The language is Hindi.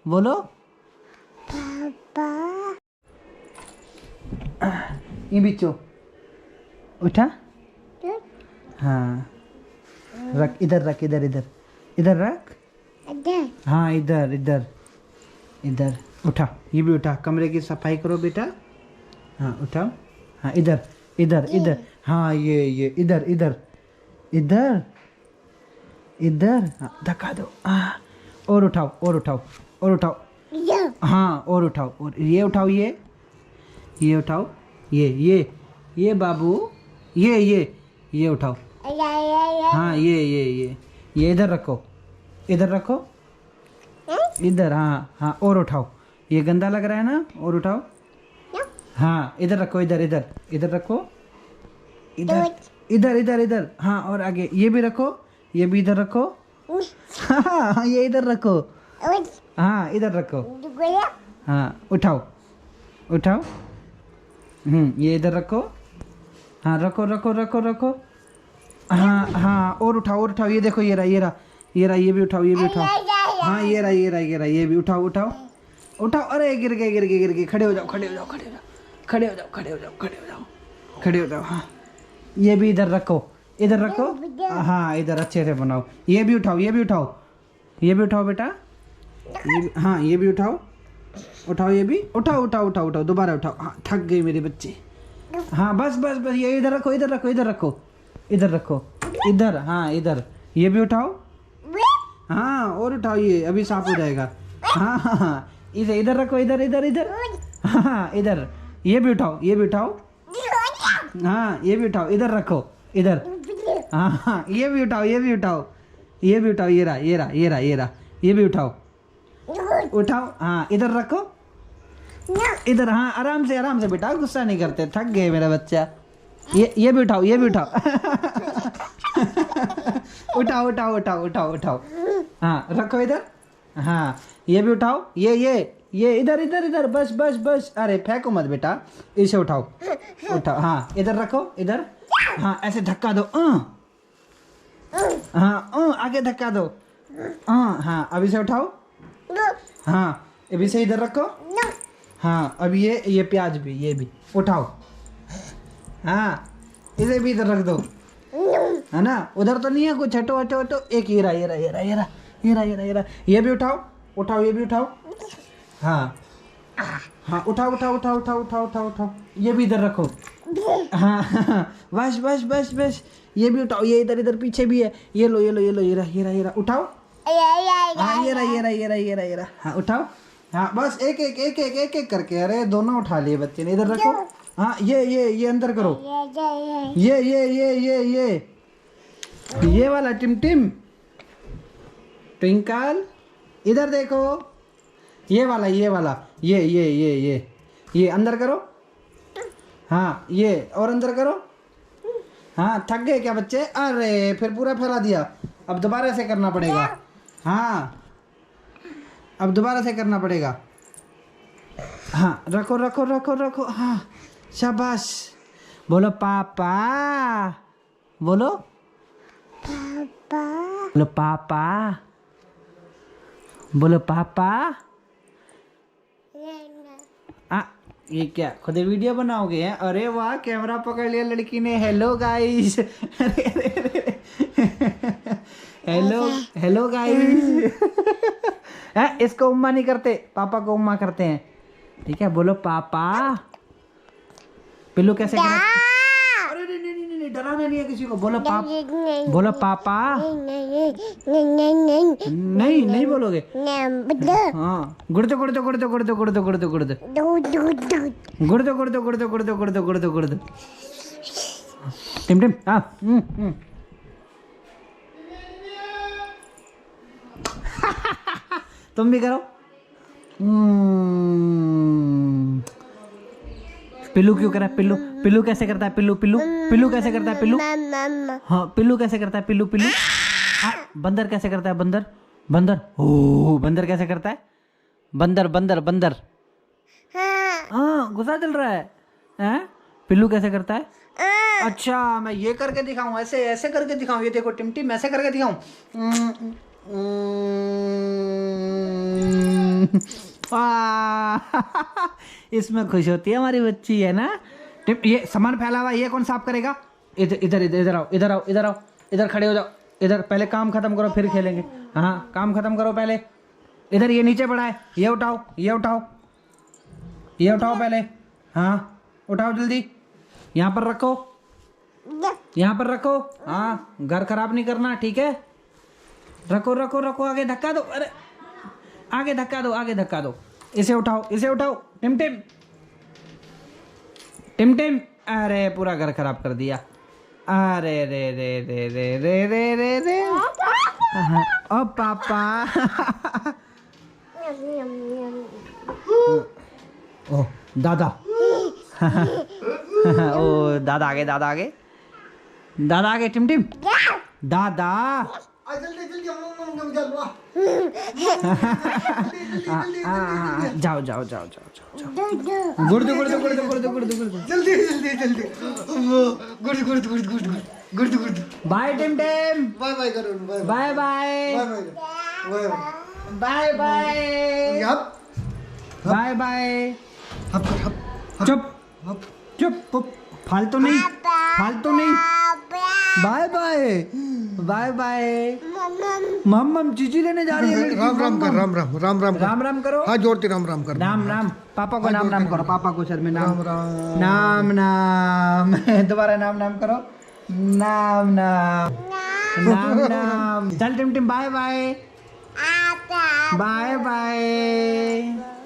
बोलो। पापा ये बिच्छू उठा। हाँ रख, इधर रख, इधर इधर इधर रख। अदर हाँ इधर इधर इधर उठा, ये भी उठा। कमरे की सफाई करो बेटा। हाँ उठाओ। हाँ इधर इधर इधर। हाँ ये इधर इधर इधर इधर। हाँ, धक्का दो। और उठाओ और उठाओ और उठाओ। यो हाँ और उठाओ, और ये उठाओ, ये उठाओ, ये बाबू, ये उठाओ। या हाँ ये इधर रखो, इधर रखो, इधर। हाँ हाँ और उठाओ। ये गंदा लग रहा है ना, और उठाओ। हाँ इधर रखो, इधर इधर इधर रखो, इधर इधर इधर इधर। हाँ और आगे ये भी रखो, ये भी इधर रखो। हाँ ये इधर रखो। हाँ इधर रखो। हाँ उठाओ उठाओ। ये इधर रखो। हाँ रखो रखो रखो रखो। हाँ हाँ और उठाओ और उठाओ। ये देखो, ये रहा ये रहा ये रहा, ये भी उठाओ, ये भी उठाओ। हाँ ये रहा ये रहा ये रहा, ये भी उठाओ उठाओ उठाओ। अरे गिर गए गिर गए गिर गए। खड़े हो जाओ खड़े हो जाओ खड़े हो जाओ खड़े हो जाओ खड़े हो जाओ खड़े हो जाओ खड़े हो जाओ। हाँ ये भी इधर रखो, इधर रखो। हाँ इधर अच्छे से बनाओ। ये भी उठाओ, ये भी उठाओ, ये भी उठाओ बेटा। ये भी, हाँ ये भी उठाओ उठाओ, ये भी उठाओ उठाओ उठाओ उठाओ, दोबारा उठाओ। हाँ थक गए मेरे बच्चे। हाँ बस बस बस, ये इधर रखो इधर रखो इधर रखो इधर रखो इधर। हाँ इधर ये भी उठाओ। हाँ और उठाओ, ये अभी साफ हो जाएगा। हाँ हाँ हाँ इधर इधर रखो, इधर इधर इधर। हाँ इधर ये भी उठाओ, ये भी उठाओ। हाँ ये भी उठाओ, इधर रखो इधर। हाँ हाँ ये भी उठाओ, ये भी उठाओ, ये भी उठाओ। ये रहा ये रहा ये रहा ये रहा, ये भी उठाओ उठाओ। हाँ इधर रखो इधर। हाँ आराम से बेटा, गुस्सा नहीं करते। थक गए मेरा बच्चा। ये भी उठाओ, ये भी उठाओ। उठाओ उठाओ उठाओ उठाओ उठाओ। हाँ रखो इधर। हाँ ये भी उठाओ, ये इधर इधर इधर। बस बस बस, अरे फेंको मत बेटा, इसे उठाओ उठाओ। हाँ इधर रखो इधर। हाँ ऐसे धक्का दो। हाँ आगे धक्का दो। हाँ अब इसे उठाओ। हाँ अभी से इधर रखो। हाँ अब ये प्याज भी, ये भी उठाओ। हाँ इसे भी इधर रख दो, है ना। उधर तो नहीं है कुछ। हटो हटो हटो। एक ये रहा ये रहा ये रहा ये रहा ये रहा ये रहा ये रहा। ये भी उठाओ उठाओ, ये भी उठाओ। हाँ हाँ उठाओ उठाओ उठाओ उठाओ उठाओ उठाओ उठाओ। ये भी इधर रखो। हाँ बस बस बस बस, ये भी उठाओ। ये इधर इधर पीछे भी है। ये लो ये लो ये लो, ये रहा ये रहा ये रहा। उठाओ। हाँ ये रहा ये रहा ये रहा ये रहा ये रहा। हाँ उठाओ। हाँ बस एक एक एक एक एक एक करके। अरे दोनों उठा लिए बच्चे ने। इधर रखो। हाँ ये अंदर करो। ये वाला टिम टिम ट्विंकल, इधर देखो। ये वाला ये अंदर करो। हाँ ये और अंदर करो। हाँ थक गए क्या बच्चे? अरे फिर पूरा फैला दिया। अब दोबारा से करना पड़ेगा। हाँ अब दोबारा से करना पड़ेगा। हाँ रखो रखो रखो रखो। हाँ शाबाश। बोलो पापा, बोलो पापा बोलो पापा, बोलो पापा। ये क्या खुद वीडियो बनाओगे हैं? अरे वाह, कैमरा पकड़ लिया लड़की ने। Hello guys. Hello hello guys. इसको उम्मा नहीं करते, पापा को उम्मा करते हैं। ठीक है बोलो पापा। पिल्लू कैसे करा? अरे नहीं डराना नहीं है किसी को। बोलो बोलो पापा। नहीं बोलोगे। हाँ गुड़दो गुड़दो गुड़दो गुड़दो गुड़दो गुड़दो गुड़दो गुड़दो गुड़दो गुड़दो गुड़दो गुड़दो गुड़दो गुड़दो। Tim Tim. हाँ तुम भी करो। पिल्लू क्यों करा? पिल्लू कैसे करता है? पिल्लू कैसे करता है? पिल्लू। हाँ पिल्लू कैसे करता है? पिल्लू। बंदर कैसे करता है? बंदर। ओ बंदर कैसे करता है? बंदर। हाँ गुस्सा चल रहा है। हैं? पिल्लू कैसे करता है? अच्छा मैं ये करके दिखाऊं, ऐसे करके दिखाऊं। ये देखो टिम ऐसे करके दिखाऊं। इसमें खुश होती है हमारी बच्ची है ना। ये सामान फैला हुआ ये कौन साफ करेगा? इधर इधर इधर इधर आओ, इधर आओ, इधर आओ, इधर खड़े हो जाओ। इधर पहले काम खत्म करो फिर खेलेंगे। हाँ काम खत्म करो पहले। इधर ये नीचे पड़ा है, ये उठाओ, ये उठाओ, ये उठाओ पहले। हाँ उठाओ जल्दी, यहाँ पर रखो, यहाँ पर रखो। हाँ घर खराब नहीं करना, ठीक है? रखो रखो रखो, आगे धक्का दो। अरे आगे धक्का दो, आगे धक्का दो। इसे उठाओ, इसे उठाओ। टिम टिम टिम टिम। अरे पूरा घर खराब कर दिया। अरे रे रे रे रे रे रे रे रे। ओ पापा। ओ दादा। ओ दादा आगे, दादा आगे, दादा आगे। टिम टिम दादा। जाओ जाओ जाओ जाओ जाओ। गुर्दू गुर्दू गुर्दू गुर्दू गुर्दू गुर्दू। जल्दी जल्दी जल्दी। Good good good good good good. Bye टिम टिम। बाय बाय करो। Bye bye bye bye bye हप बाय बाय। हप कर हप। चुप चुप, फालतू नहीं, फालतू नहीं। Bye bye bye bye. मम्मम चीजी लेने जा रही है। राम राम कर, राम राम राम राम राम राम करो। हाँ जोड़ते राम राम कर। नाम नाम पापा को नाम नाम करो, पापा को सर में नाम राम नाम नाम। दोबारा नाम नाम करो। नाम नाम नाम नाम। चल टिम टिम बाय बाय बाय बाय।